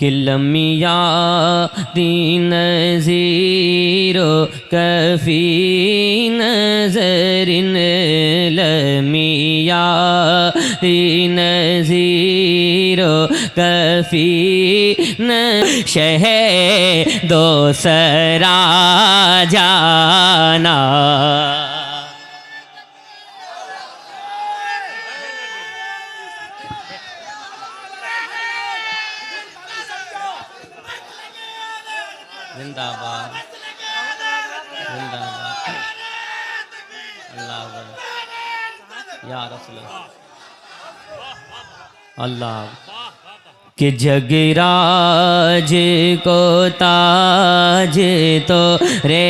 कि लमिया दीन ज़ीरो कफ़ी नज़रिन लमिया दीन ज़ीरो कफ़ी न शह दो सरा जाना। जिंदाबाद जिंदाबाद अल्लाह या रसूल अल्लाह कि जगराज को ताज तो रे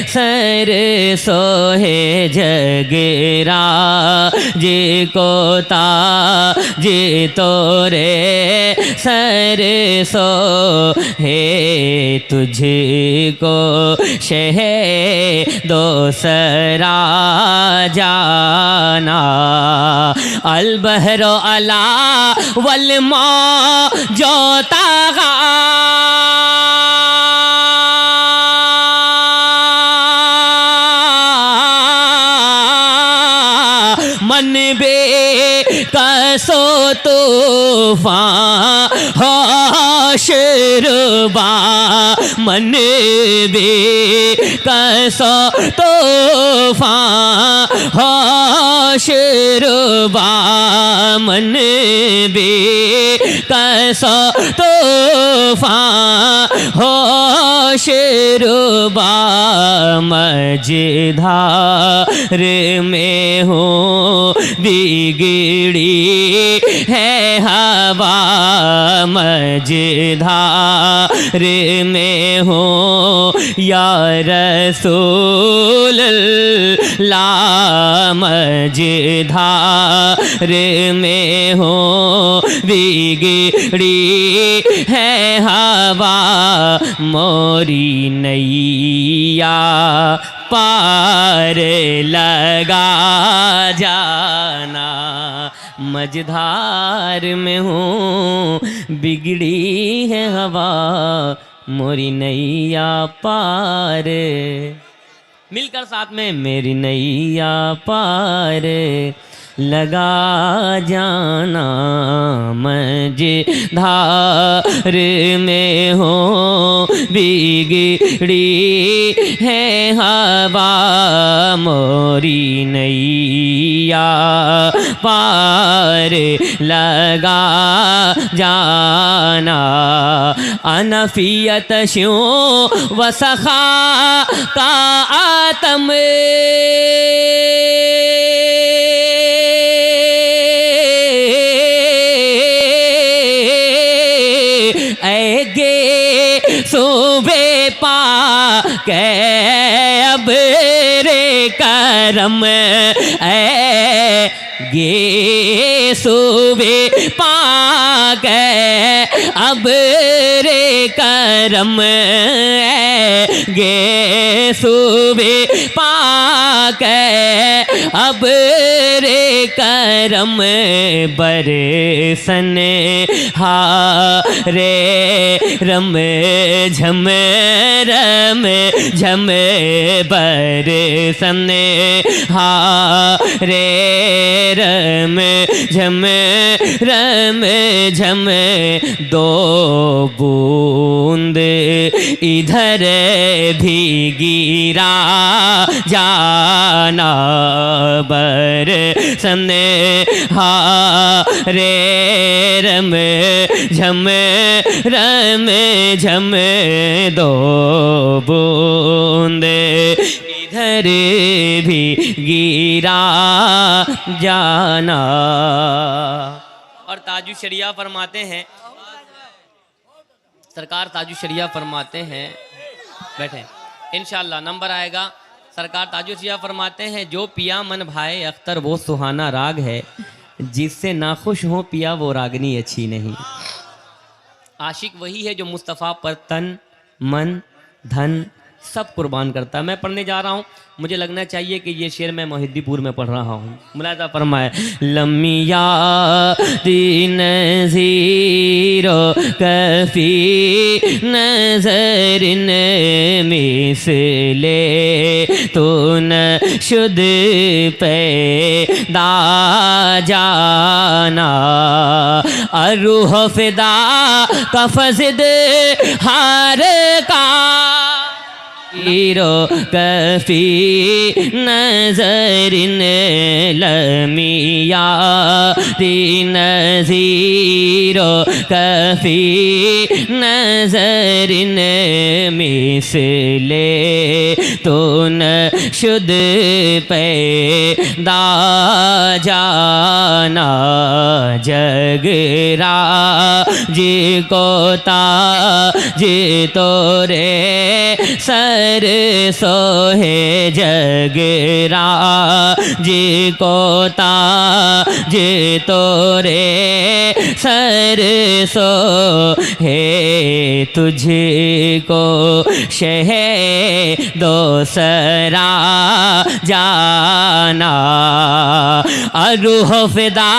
सर सोहे जगराज को ताज तो रे सर सो है तुझको शह दो सरा जाना। अलबहरो अला वलमा जो तागा मन बे कसो तूफान होशरुबा मन बे कसो तूफान होशरुबा मन बे कसो तूफान होशरुबा मझधार में हूँ बिगड़ी है हवा मझधार में हूँ या रसूल अल्लाह मझधार में हूँ बिगड़ी है हवा मोरी नैया पार लगा जाना। मझधार में हूँ बिगड़ी है हवा मोरी नैया पार। मिलकर साथ में मेरी नैया पार लगा जाना। मझधार में हो बिगड़ी है हवा मोरी नैया पार लगा जाना। अनफियत शो वसखा का आतम ऐगे सुबह पा के अब रे करम गे सुबह पा के अब रे करम गे सुबह पा के अब रे करम बरसन हारे रम झम रम झम बरसन हारे रम झम रम झम दो बूंद इधर भी गिरा जाना। बरसन हारे रम झम रम झम दो बूंद इधर भी गिरा जाना। और ताजु शरिया फरमाते हैं, सरकार ताजु शरिया फरमाते हैं, बैठे इंशाअल्लाह नंबर आएगा। सरकार ताजु शरिया फरमाते हैं, जो पिया मन भाए अख्तर वो सुहाना राग है, जिससे नाखुश हो पिया वो रागनी अच्छी नहीं। आशिक वही है जो मुस्तफ़ा पर तन मन धन सब कुर्बान करता है। मैं पढ़ने जा रहा हूँ, मुझे लगना चाहिए कि ये शेर मैं मोहिद्दीपुर में पढ़ रहा हूँ। मुलाज़ा फरमाए, लम्मिया दीन ज़ीरो कफ़ी नज़रिन मिसले तो न शुद पैदा जाना अरूह फिदा का फज़द हार का हीरो कफ़ी नज़रिन लमिया दीन ज़ीरो कफ़ी नज़रिन मिसले तो न शुद पैदा जाना जगरा जिको ताज तोरे सर सोहे जगरा जिको ताज तोरे सर सो है तुझको शह दोसरा जाना अरूह फिदा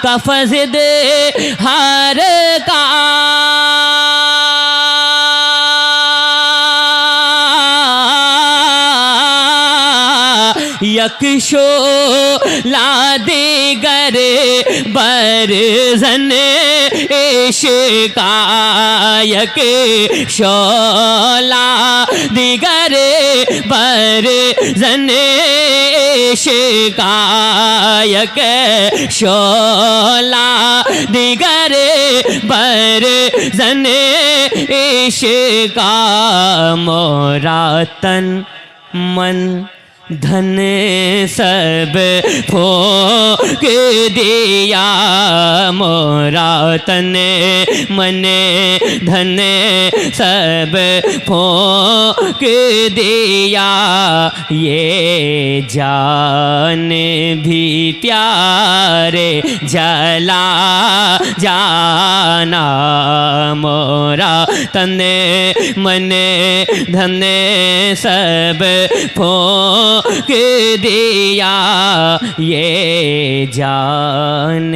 का फज़द हार का यकशो लादेगर बरज़न इश्का यकशोला दिगर बरज़न इश्का यकशोला दिगर बरज़न इश्का मोरा तन मन धन सब फूंक दिया मोरा तन मन धन सब फूंक दिया ये जान भी प्यारे जला जाना मोरा तन मन धन सब के दिया ये जान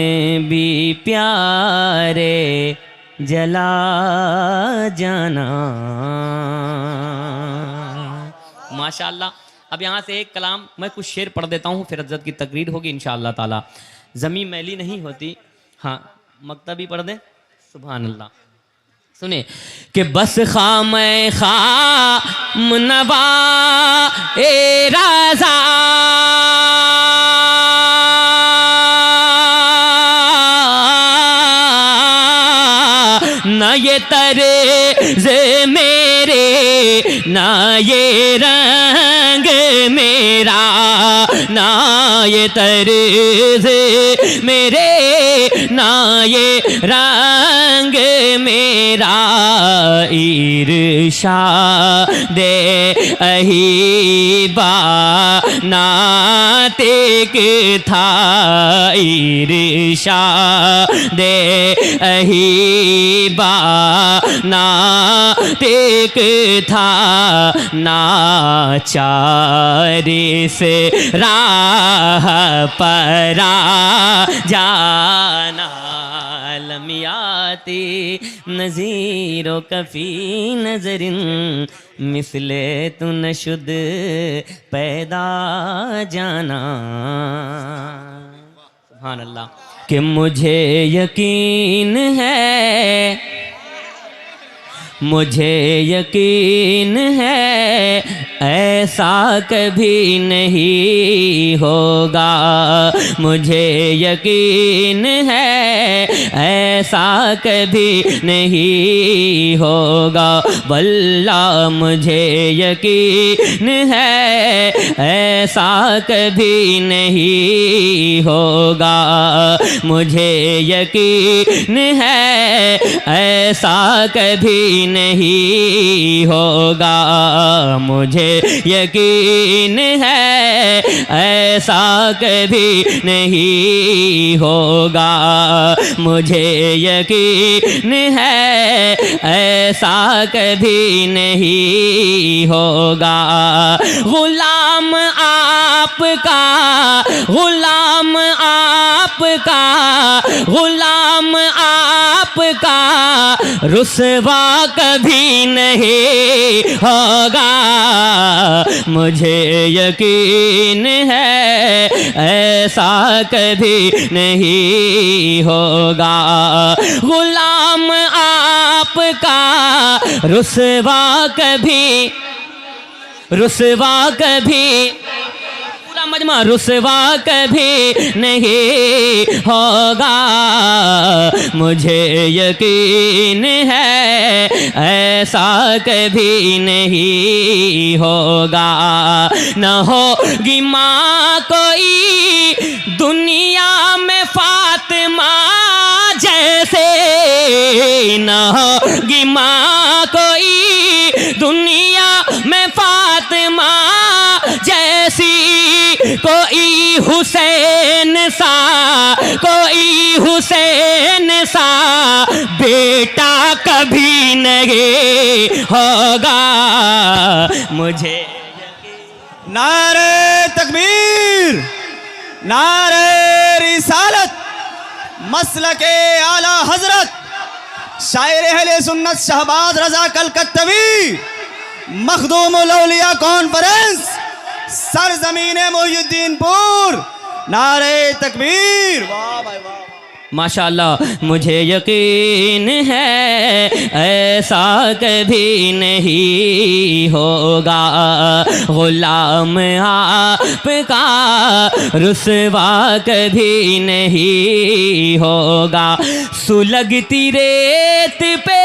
भी प्यारे जला जाना। माशाअल्लाह। अब यहाँ से एक कलाम मैं कुछ शेर पढ़ देता हूँ, फिर हज़रत की तकरीर होगी इंशाअल्लाह ताला। ज़मीं मैली नहीं होती। हाँ, मक्तब भी पढ़ दें। सुभान अल्लाह। सुने कि बस खाम नवा ए राजा ना ये तर्ज़ मेरे ना ये रंग मेरा ना ये तर्ज़ मेरे ना ये रंग मेरा ईर्षा दे अहीबा नातिक था ईर्षा दे अहीबा नातिक था नाचारी से राह परा जाना लमियाती नज़ीरो कफ़ी नज़रिन मिसले तु न शुद पैदा जाना। सुभान अल्लाह। कि मुझे यकीन है मुझे यकीन है ऐसा कभी नहीं होगा मुझे यकीन है ऐसा कभी नहीं होगा वल्लाह मुझे यकीन है ऐसा कभी नहीं होगा मुझे यकीन है ऐसा कभी नहीं होगा। मुझे यकीन है ऐसा कभी नहीं होगा। मुझे यकीन है ऐसा कभी नहीं होगा। गुलाम आपका, गुलाम आपका, गुलाम आपका रुसवा कभी नहीं होगा। मुझे यकीन है ऐसा कभी नहीं होगा। गुलाम आपका रुसवा कभी, रुसवा कभी, पूरा मजमा रुसवा कभी नहीं होगा। मुझे यकीन है ऐसा कभी नहीं होगा। न होगी माँ कोई दुनिया में फातिमा जैसे, न होगी माँ कोई दुनिया में फातिमा जैसी, कोई हुसैन सा, कोई हुसैन सा बेटा कभी नहीं होगा। मुझे नारे तकबीर, नारे रिसालत, मसलके आला हजरत शायर अहले सुन्नत शहबाज रजा कलकत्तवी, मखदूमुल औलिया कॉन्फ्रेंस, सरजमीने मोहिउद्दीनपुर। नारे तकबीर, वाह भाई वाह। माशाअल्लाह। मुझे यकीन है ऐसा कभी नहीं होगा। गुलाम आपका रुसवा कभी नहीं होगा। सुलगती रेत पे,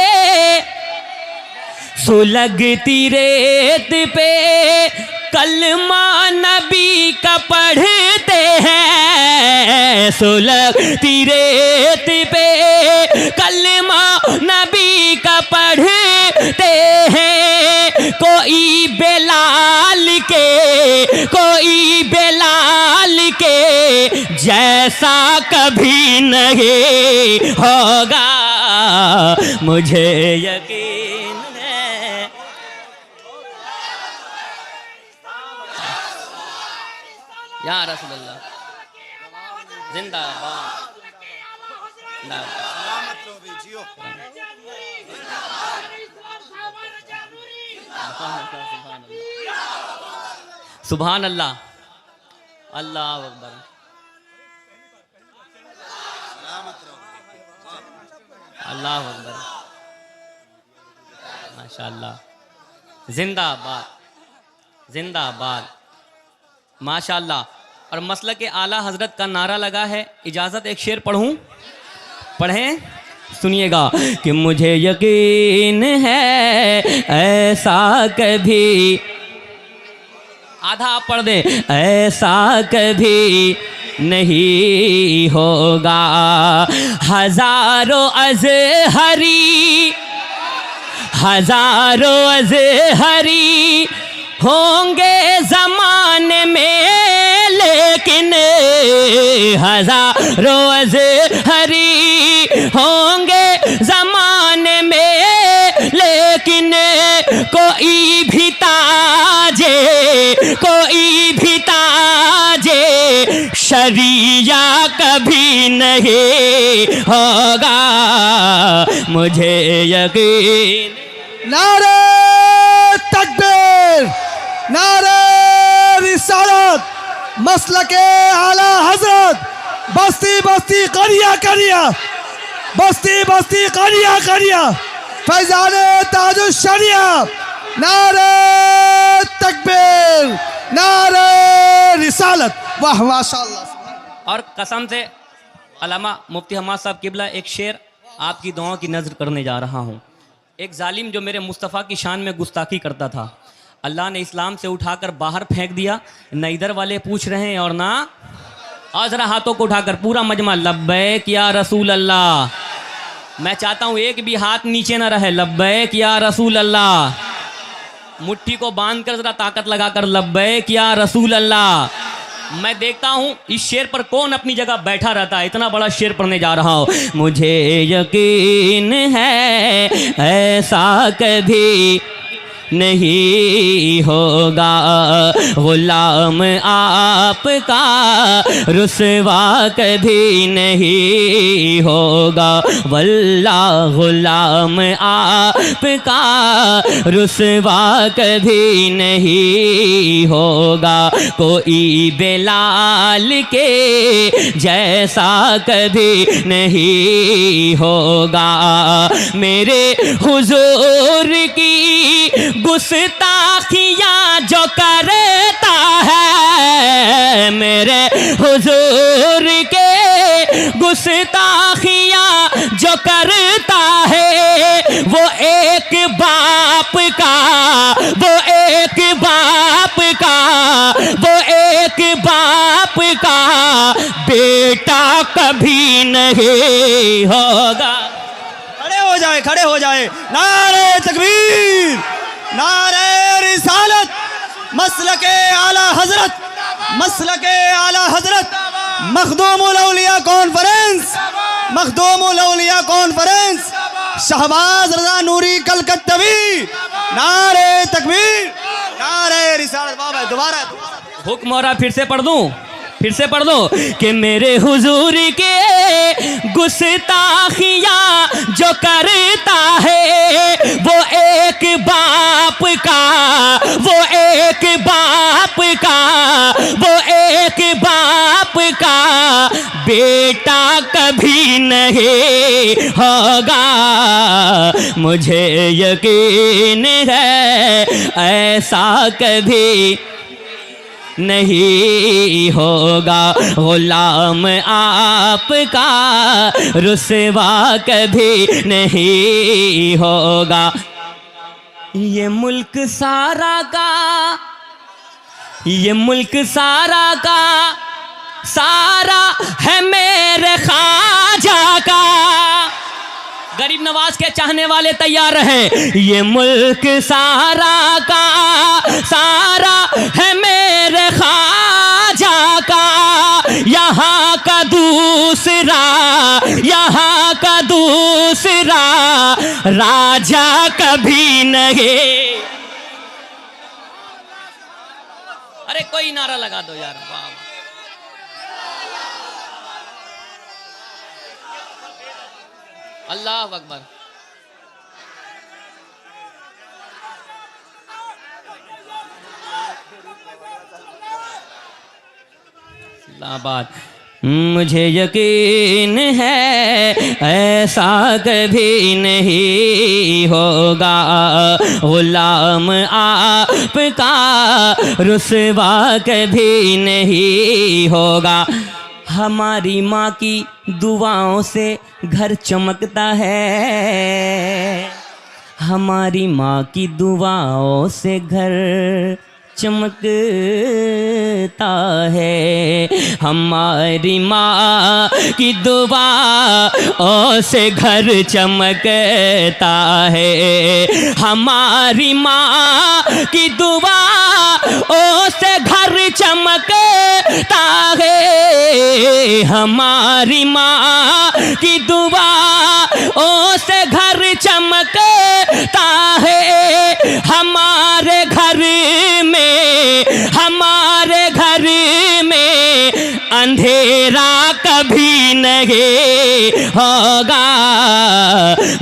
सुलगती रेत पे कलमा नबी का पढ़ते हैं। सुलगती रेत पे कलमा नबी का पढ़ते हैं। कोई बेलाल के, कोई बेलाल के जैसा कभी नहीं होगा। मुझे यकीन है। या रसूलल्लाह जिंदाबाद। सुभान अल्लाह, अल्लाह अकबर। अल्लाह अकबर, माशाअल्लाह। जिंदाबाद, जिंदाबाद, माशाअल्लाह। और मसलक के आला हजरत का नारा लगा है। इजाज़त एक शेर पढ़ूं? पढ़ें, सुनिएगा कि मुझे यकीन है ऐसा कभी, आधा आप पढ़ दें, ऐसा कभी नहीं होगा। हजारों अज़हरी, हजारों अज़हरी होंगे ज़माने में, लेकिन हजारों अज़हरी होंगे ज़माने में, लेकिन कोई भी ताजे, कोई भी ताजे शरिया कभी नहीं होगा। मुझे यकीन। नारे तकबीर, नारे रिसालत, मसलके आला हजरत, बस्ती बस्ती करिया करिया, बस्ती बस्ती करिया करिया, फैजाने ताजुश शरिया। नारे तकबीर, नारे रिसालत, वाह माशाअल्लाह। और कसम से अल्लामा मुफ्ती हमाद साहब किबला एक शेर आपकी दुआओं की नज़र करने जा रहा हूँ। एक जालिम जो मेरे मुस्तफ़ा की शान में गुस्ताखी करता था, अल्लाह ने इस्लाम से उठाकर बाहर फेंक दिया। न इधर वाले पूछ रहे हैं और ना, और ज़रा हाथों को उठाकर पूरा मजमा लब्बैक या रसूल अल्लाह, मैं चाहता हूं एक भी हाथ नीचे ना रहे। लब्बैक या रसूल अल्लाह। मुट्ठी को बांध कर जरा ताकत लगाकर लब्बैक या रसूल अल्लाह। मैं देखता हूं इस शेर पर कौन अपनी जगह बैठा रहता है। इतना बड़ा शेर पढ़ने जा रहा हूं। मुझे यकीन है ऐसा कभी नहीं होगा, गुलाम आपका रुसवा कभी नहीं होगा, वल्लाह गुलाम आपका रुसवा कभी नहीं होगा। कोई बेलाल के जैसा कभी नहीं होगा। मेरे हुजूर की गुस्ताखियाँ जो करता है, मेरे हुजूर के गुस्ताखियाँ जो करता है, वो एक बाप का, वो एक बाप का, वो एक बाप का बेटा कभी नहीं होगा। खड़े हो जाए, खड़े हो जाए। नारे तकबीर, नारे रिसालत, मसलके आला हजरत, मसलके आला हजरत, मखदूमुल औलिया कॉन्फ्रेंस, मखदूमुल औलिया कॉन्फ्रेंस, शहबाज रजा नूरी कलकत्तवी। नारे तकबीर, नारे रिसालत। बाबा दोबारा हुक्म हो रहा, फिर से पढ़ दूं, फिर से पढ़ दो कि मेरे हुजूर के गुस्ताखियाँ जो करता है, वो एक बाप का, वो एक बाप का, वो एक बाप का बेटा कभी नहीं होगा। मुझे यकीन है ऐसा कभी नहीं होगा, गुलाम आपका रुसवा कभी नहीं होगा। ये मुल्क सारा का, ये मुल्क सारा का सारा है मेरे ख्वाजा का। गरीब नवाज के चाहने वाले तैयार रहे। ये मुल्क सारा का सारा है मेरे ख्वाजा का, यहाँ का दूसरा, यहाँ का दूसरा राजा कभी नहीं। अरे कोई नारा लगा दो यार। वाह अल्लाह अकबर। बात मुझे यकीन है ऐसा कभी नहीं होगा, गुलाम आपका रुसवा कभी नहीं होगा। हमारी माँ की दुआओं से घर चमकता है, हमारी माँ की दुआओं से घर चमकता है। हमारी माँ की दुआओं से घर चमकता है, हमारी माँ की दुआओं से घर चमकता है, हमारी माँ की दुआओं से घर चमकता है। हमारे घर में, हमारे घर में अंधेरा कभी नहीं होगा।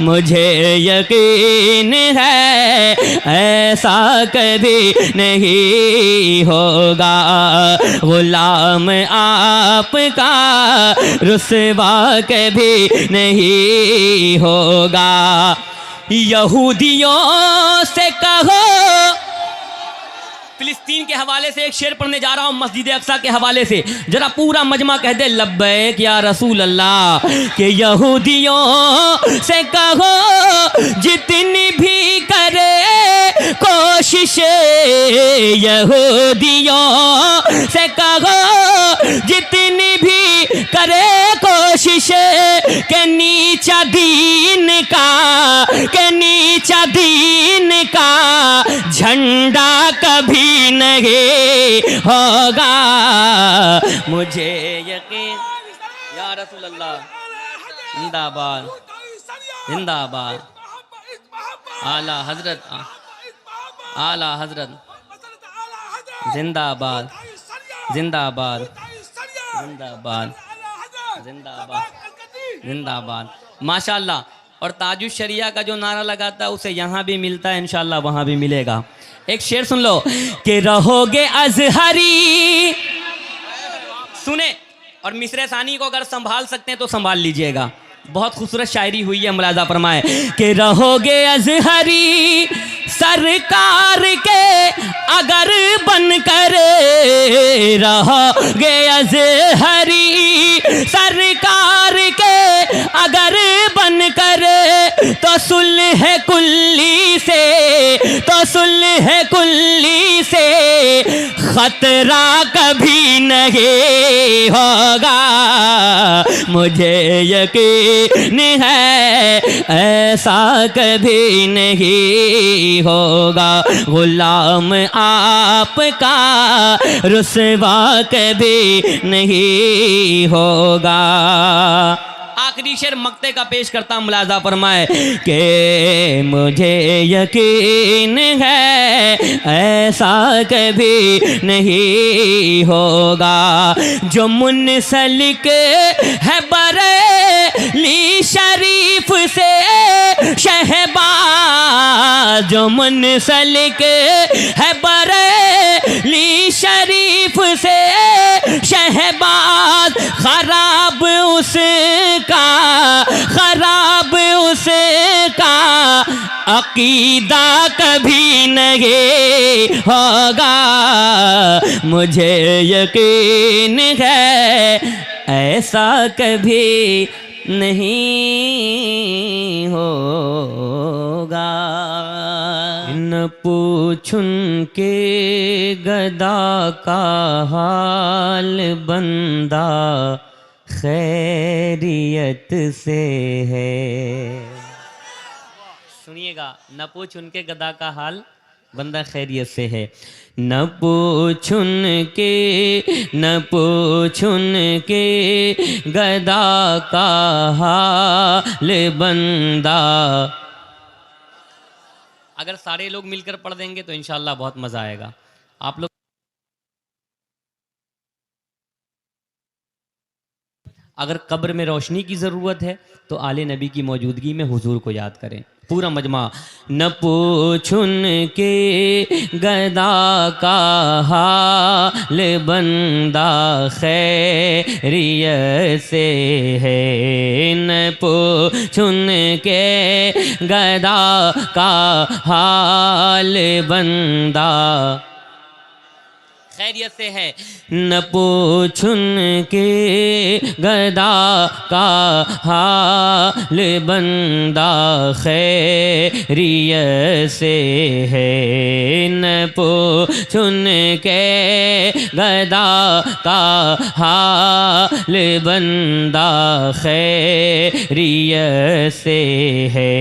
मुझे यकीन है ऐसा कभी नहीं होगा, गुलाम आपका रुसवा कभी नहीं होगा। यहूदियों से कहो, फिलिस्तीन के हवाले से एक शेर पढ़ने जा रहा हूं, मस्जिद अक्सा के हवाले से, जरा पूरा मजमा कह दे लब्बैक या रसूल अल्लाह। के यहूदियों से कहो जितनी भी करे कोशिश, यहूदियों से कहो जितनी भी करे कोशिश, शीशे के नीचा दीन का, के नीचा दीन का झंडा कभी नहीं होगा। मुझे यकीन या रसूल अल्लाह, जिंदाबाद जिंदाबाद, आला हजरत, आला हजरत, जिंदाबाद जिंदाबाद जिंदाबाद जिंदाबाद जिंदाबाद, माशाल्लाह। और ताजुश शरिया का जो नारा लगाता है उसे यहाँ भी मिलता है, इंशाल्लाह वहाँ भी मिलेगा। एक शेर सुन लो कि रहोगे अजहरी, सुने, और मिसरे सानी को अगर संभाल सकते हैं तो संभाल लीजिएगा, बहुत खूबसूरत शायरी हुई है, मुलाजा फरमाए कि रहोगे अजहरी सरकार के अगर बनकर, रहोगे अजहरी सरकार के अगर बनकर, तो सुलह कुल्ली से, तो सुलह कुल्ली से खतरा कभी नहीं होगा। मुझे यकीन है ऐसा कभी नहीं होगा, गुलाम आपका रुसवा कभी नहीं होगा। आखिरी शेर मक्ते का पेश करता मुलाजा फरमाए कि मुझे यकीन है ऐसा कभी नहीं होगा, जो मुनसलिक है बरेली शरीफ से शहबाज, जो मुनसलिक है बरेली शरीफ से शहबाज, खराब उसका, खराब उसका अकीदा कभी नहीं होगा। मुझे यकीन है ऐसा कभी नहीं होगा। न पूछुन के गदा का हाल बंदा खैरियत से है। सुनिएगा, न पूछ उनके गदा का हाल बंदा खैरियत से है। न पूछुन के, न पूछुन के गदा का हाल बंदा। अगर सारे लोग मिलकर पढ़ देंगे तो इंशाल्लाह बहुत मजा आएगा। आप लोग अगर कब्र में रोशनी की ज़रूरत है तो आले नबी की मौजूदगी में हुजूर को याद करें, पूरा मजमा। न पूछुन के गदा का हाल बंदा खैरियत से है। न पूछुन के गदा का हाल बंदा खैरियत से है। न पूछुन के गदा का हाल बंदा खैरियत से है। न पूछुन के गदा का हाल बंदा खैरियत से है।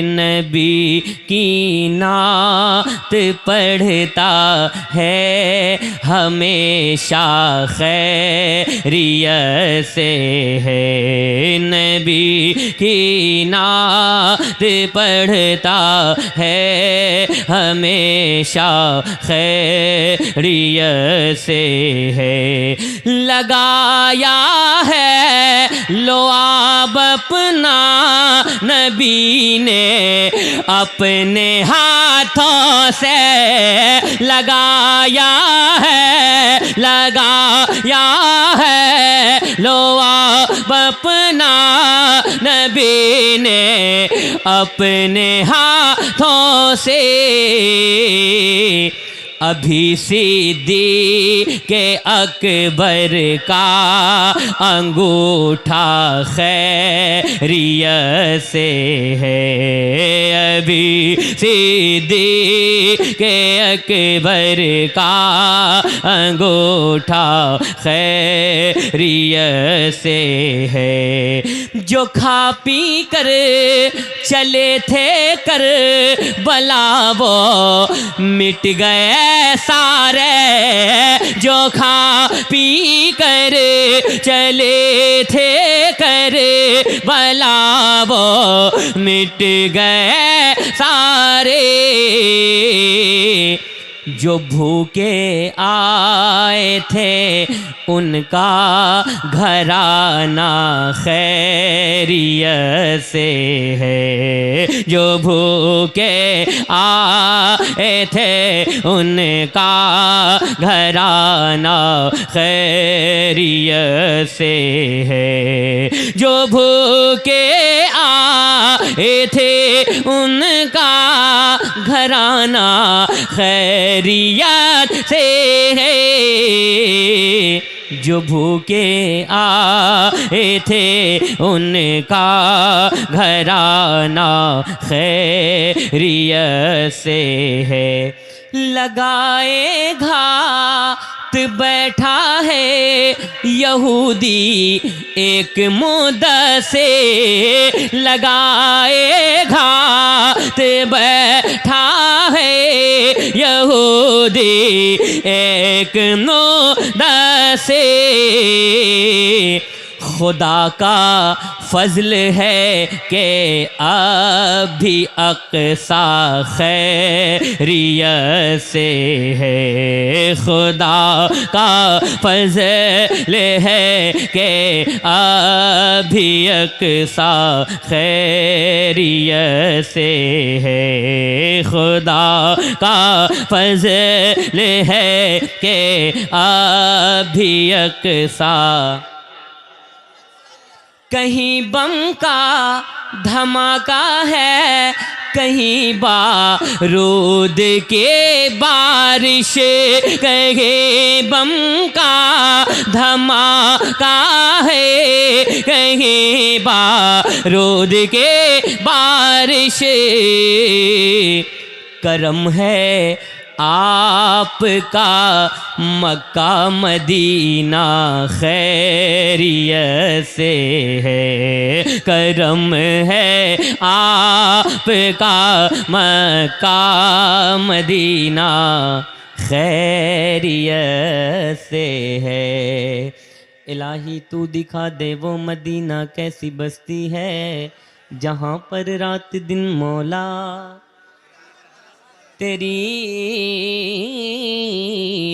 नबी की नात पढ़ता है हमेशा खैरियत से है। नबी की नात पढ़ता है हमेशा खैरियत से है। लगाया है लोआब अपना नबी ने अपने हाथों से लगाया है, लगाया है लोआब अपना नबी ने अपने हाथों से। अभी सिद्दीक़ अकबर का अंगूठा खैरियत से है। नबी सिद्दीक़ अकबर का अंगूठा खैरियत से है। जो खा पी कर चले थे कर बला वो मिट गए सारे। जो खा पी कर चले थे कर बला वो मिट गए सारे। जो भूखे आए थे उनका घराना खैरियत से है। जो भूखे आए थे उनका घराना खैरियत से है। जो भूखे आए थे उनका घराना खैरियत से है। जो भूखे आए थे उनका घराना खैरियत से है। लगाए घात बैठा है यहूदी एक मुद्दत से। लगाए घात बैठा है यहूदी एक मुद्दत से। खुदा का फजल है कि अभी अक़सा खैरियत से है। खुदा का फजल है कि अभी अक़सा खैरियत से है। खुदा का फजल है कि अभी अक़सा। कहीं बम का धमाका है कहीं बारूद के बारिश। कहीं बम का धमाका है कहीं बारूद के बारिश। करम है आपका मक्का मदीना खैरियत से है। करम है आपका मक्का मदीना खैरियत से है। इलाही तू दिखा दे वो मदीना कैसी बस्ती है जहाँ पर रात दिन मौला तेरी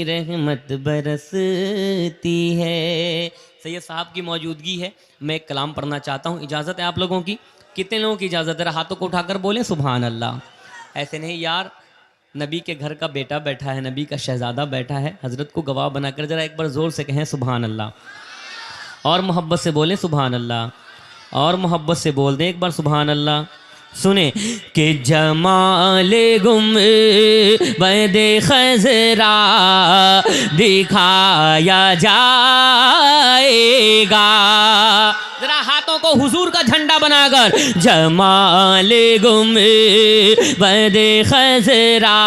रहमत बरसती है। सैयद साहब की मौजूदगी है, मैं एक कलाम पढ़ना चाहता हूँ। इजाज़त है आप लोगों की? कितने लोगों की इजाज़त है? हाथों को उठाकर बोलें सुभान अल्लाह। ऐसे नहीं यार, नबी के घर का बेटा बैठा है, नबी का शहज़ादा बैठा है, हज़रत को गवाह बनाकर ज़रा एक बार ज़ोर से कहें सुभान अल्लाह। और मोहब्बत से बोलें सुभान अल्लाह। और मोहब्बत से बोल दें एक बार सुभान अल्लाह। सुने कि जमाले गुंबद खज़रा दिखाया जाएगा। जरा हाथों को हुजूर का झंडा बनाकर जमाले गुंबद खज़रा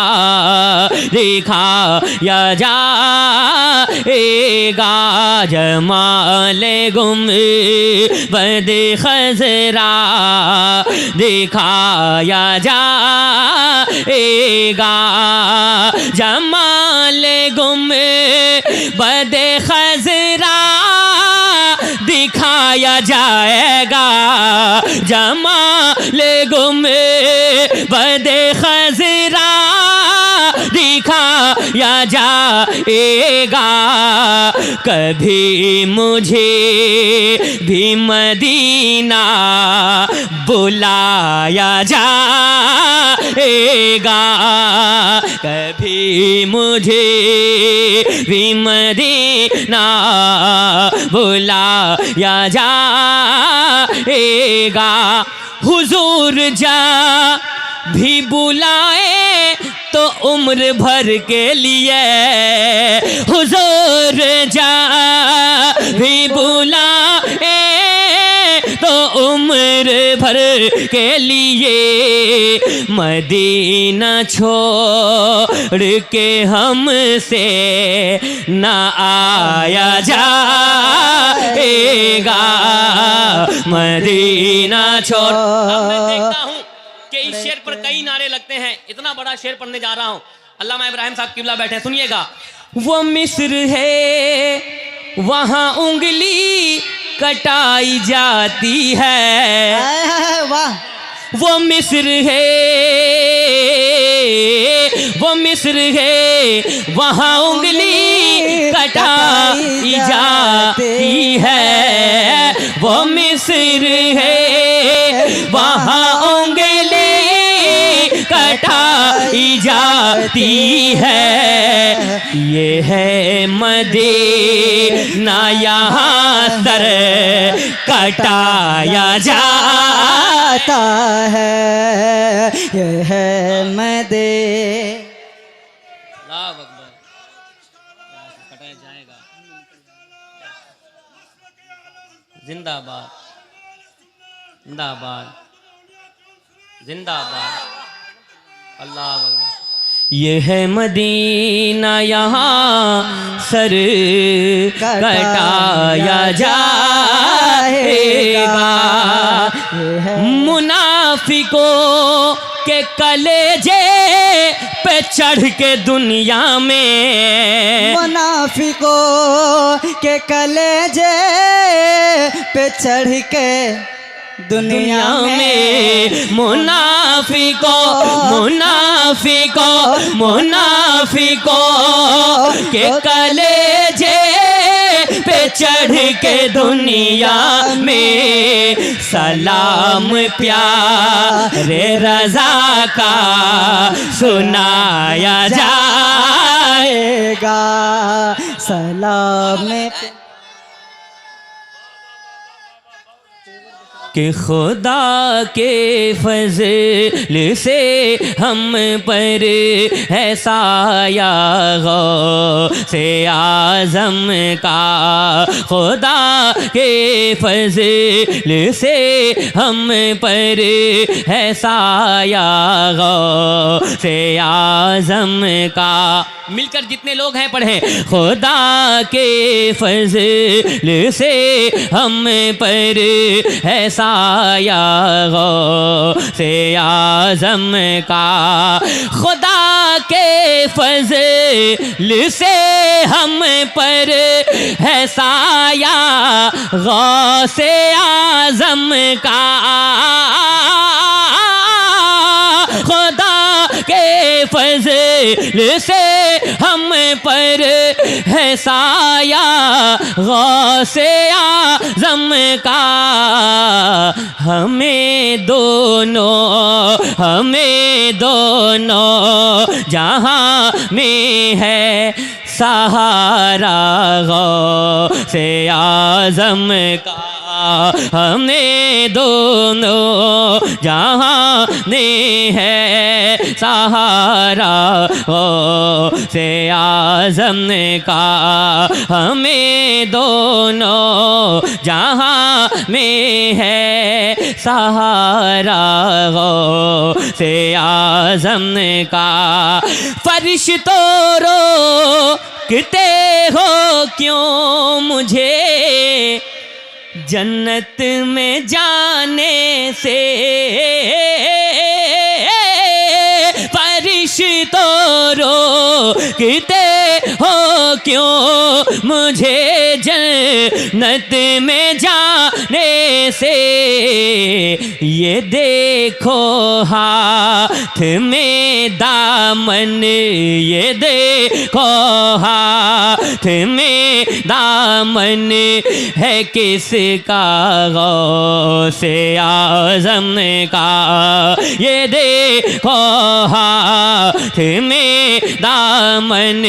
दिखाया जाएगा। जमाले गुंबद खज़रा दिखाया जाएगा। जमाले गुंबद खज़रा दिखाया जाएगा। जमाले गुंबद खज़रा दिखाया जाएगा। कभी मुझे भी मदीना बुलाया जाएगा। कभी मुझे भी मदीना बुलाया जाएगा। हुजूर जा भी बुलाए तो उम्र भर के लिए। हुजूर जा भी बुलाए तो उम्र भर के लिए मदीना छोड़ के हमसे ना आया जाएगा, मदीना छोड़। अब मैं देखता हूँ कि इस शेर पर कई नारे लगते हैं, इतना बड़ा शेर पढ़ने जा रहा हूँ। अल्लामा इब्राहिम साहब किबला बैठे, सुनिएगा। वो मिस्र है वहाँ उंगली कटाई जाती है, वाह। वो मिस्र है, वो मिस्र है वहाँ उंगली कटाई जाती है, वो मिस्र है वहाँ उंगली कटाई जाती है। ये है मदीना यहाँ सर कटाया जाता है, ये है मदीना। कटाया जाएगा। जिंदाबाद जिंदाबाद जिंदाबाद। अल्लाह अकबर। ये है मदीना यहाँ सर कटाया जाएगा, मुनाफिकों के कलेजे पे चढ़ के दुनिया में, मुनाफिकों के कलेजे पे चढ़ के दुनिया में, मुनाफिकों के कलेजे पे चढ़ के दुनिया में सलाम प्यारे रज़ा का सुनाया जाएगा, सलाम कि खुदा के फज़ल से हम पर है साया गौसे आज़म का, खुदा के फज़ल से हम पर है साया गौसे आज़म का। मिलकर जितने लोग हैं पढ़ें। खुदा के फज़ल से हम पर है साया गौसे आज़म का, खुदा के फज़ल से हम पर है साया गौसे आज़म का, खुदा के फज़ल से हम पर है साया गौसे आज़म का। हमें दोनों जहाँ में है सहारा गौसे आज़म का, हमें दोनों जहाँ में है सहारा गौसे आज़म का, हमें दोनों जहाँ में है सहारा गौसे आज़म का। फरिश्तों रोकते हो क्यों मुझे जन्नत में जाने से, फरिश्तों रोकते हो क्यों मुझे जन्नत में जाने से, ये देखो हाथ में दामन, ये देखो हाथ में दामन है किसका गौसे आज़म का, ये देखो हाथ में दामन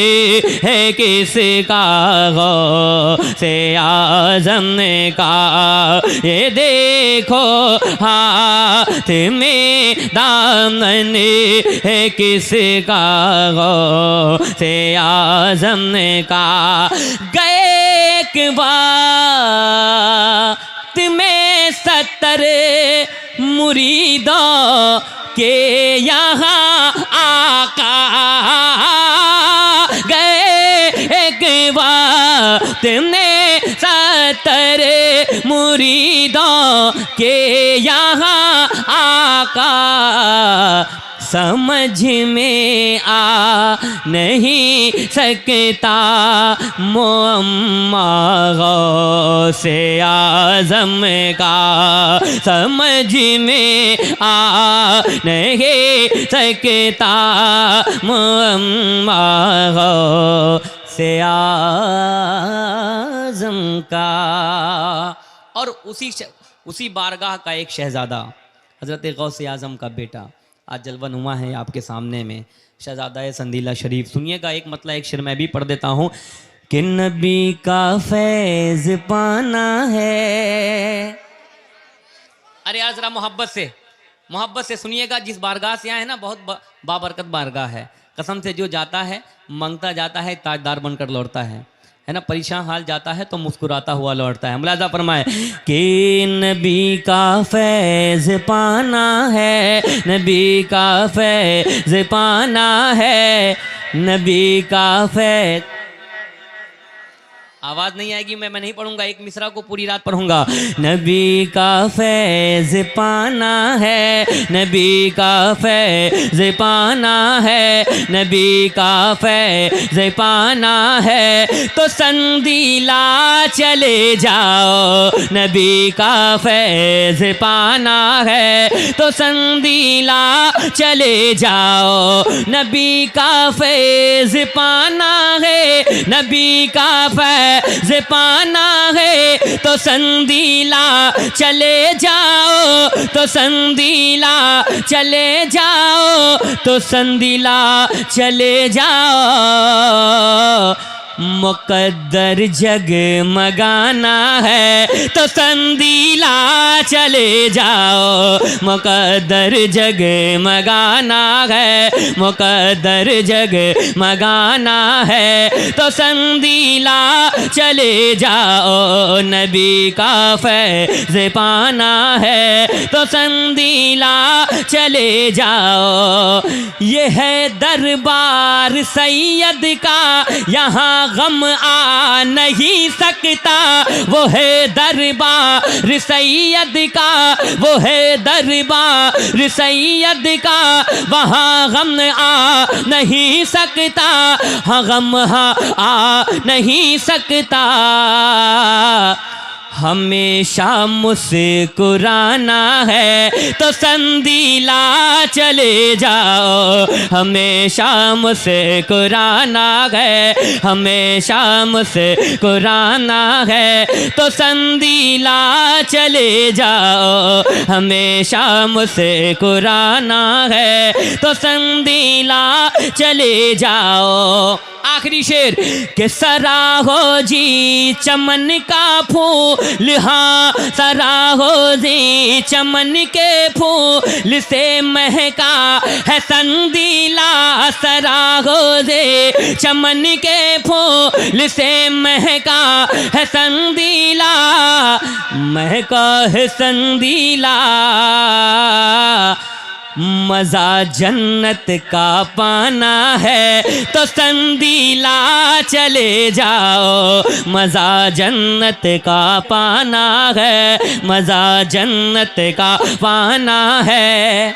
है किसका गौसे आज़म का, ये देखो हाथ में दामन है किसका गौसे आज़म का। गए एक बात में 70 मुरीदों के यहाँ आका गए। एक वक्त में 70 मुरीदों के यहाँ आका समझ में आ नहीं सकता मुअम्मा गौसे आज़म का, समझ में आ नहीं सकता मुअम्मा गौसे आज़म का। और उसी बारगाह का एक शहजादा हज़रत गौसे आज़म का बेटा आज जलवानुमा है आपके सामने में, शहजादा संदीला शरीफ। सुनिएगा एक मतलब एक शेर मैं भी पढ़ देता हूँ कि नबी का फैज़ पाना है। अरे यार ज़रा मोहब्बत से सुनिएगा। जिस बारगाह से आए हैं ना, बहुत बाबरकत बारगाह है। कसम से जो जाता है मांगता जाता है, ताजदार बनकर लौटता है ना। परेशान हाल जाता है तो मुस्कुराता हुआ लौटता है। मुलाजा फरमाए कि नबी का फैज़ पाना है, नबी का फैज़ पाना है, नबी का फैज़। आवाज़ नहीं आएगी, मैं नहीं पढ़ूंगा, एक मिसरा को पूरी रात पढ़ूंगा। नबी का फैज़ पाना है, नबी का फैज़ पाना है, नबी का फैज़ पाना है तो संदीला चले जाओ। नबी का फैज़ पाना है तो संदीला चले जाओ। नबी का फैज़ पाना है, नबी का फैज़ पाना है तो संदीला चले जाओ, तो संदीला चले जाओ, तो संदीला चले जाओ। मुकद्दर जगमगाना है तो संदीला चले जाओ। मुकद्दर जगमगाना है, मुकद्दर जगमगाना है तो संदीला चले जाओ। नबी का फैज़ पाना है तो संदीला चले जाओ। ये है दरबार सैयद का, यहाँ गम आ नहीं सकता। वो है दरबार सैयद का, वो है दरबार सैयद का, वहाँ गम आ नहीं सकता। हाँ गम आ नहीं सकता। हमेशा मुस्कुराना है तो संदीला चले जाओ। हमेशा मुस्कुराना है, हमेशा मुस्कुराना है तो संदीला चले जाओ। हमेशा मुस्कुराना है तो संदीला चले जाओ। आखिरी शेर के सराहो जी चमन का फूल, हाँ सराहो जी चमन के फूल से महका है संदीला। सराहो जी चमन के फूल से महका है संदीला, महका है संदीला। मज़ा जन्नत का पाना है तो संदीला चले जाओ। मज़ा जन्नत का पाना है, मज़ा जन्नत का पाना है।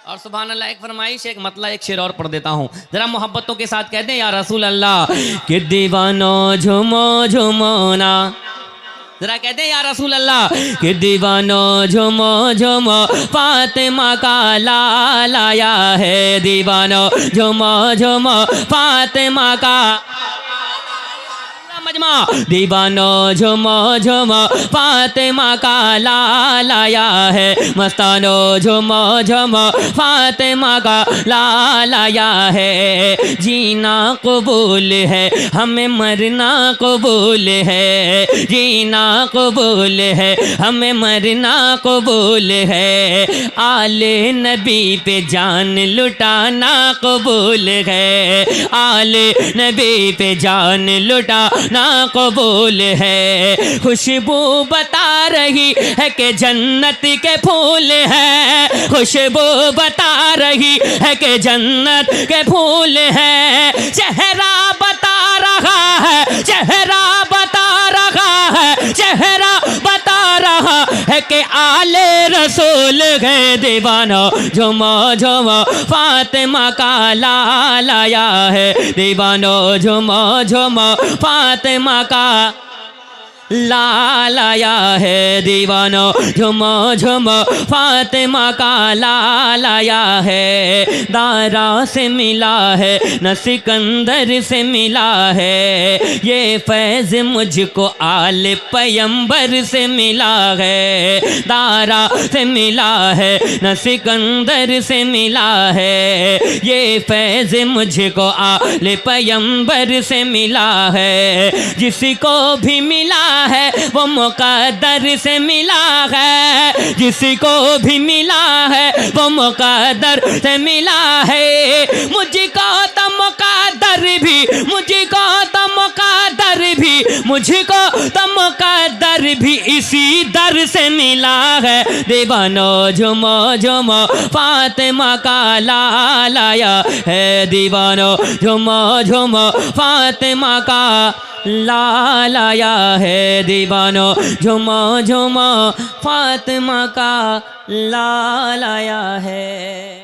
और सुभान अल्लाह एक फरमाइश, एक मतलब एक शेर और पढ़ देता हूँ, जरा मोहब्बतों के साथ कहते हैं या रसूल अल्लाह कि दीवानो झूमो झूमो ना। जरा कहते हैं या रसूल अल्लाह कि दीवानो झूमो झूमो फातिमा का लाल आया है। दीवानो झूमो झूमो फातिमा का मजमा। दीवानो झूमो झूमो फातिमा का लाल आया है। मस्तानो झूमो झूमो फातिमा का लाल आया है। जीना कबूल है हमें मरना कबूल है। जीना कबूल है हमें मरना कबूल है। आले नबी पे जान लुटाना कबूल है। आले नबी पे जान लुटाना दुआ कबूल है। खुशबू बता रही है कि जन्नत के फूल है, खुशबू बता रही है कि जन्नत के फूल है। चेहरा बता रहा है, चेहरा बता रहा है, चेहरा बता रहा है कि आले रसूल है। दीवानो झुमो झुमो फातिमा का लाल आया है, दीवानो झुमो झुमो फातिमा का लाल आया है। दीवानो झुमो झुमो फातिमा का लाल आया है। दारा से मिला है न सिकंदर से मिला है, ये फैज़ मुझको आले पैगंबर से मिला है। दारा से मिला है न सिकंदर से मिला है, ये फैज़ मुझको आले पैगंबर से मिला है। जिसको भी मिला है वो मुक़द्दर से मिला है, जिसको भी मिला है वो मुक़द्दर से मिला है। मुझको तो मुक़द्दर भी, मुझको तो मुक़द्दर भी, मुझको तो मुक़द्दर भी इसी दर से मिला है। दीवानो झुमो झुमो फातिमा का लाल आया है, दीवानो झुमो झुमो फातिमा का लाल आया है। दीवानो झुमो झुमो फातिमा का लाल आया है।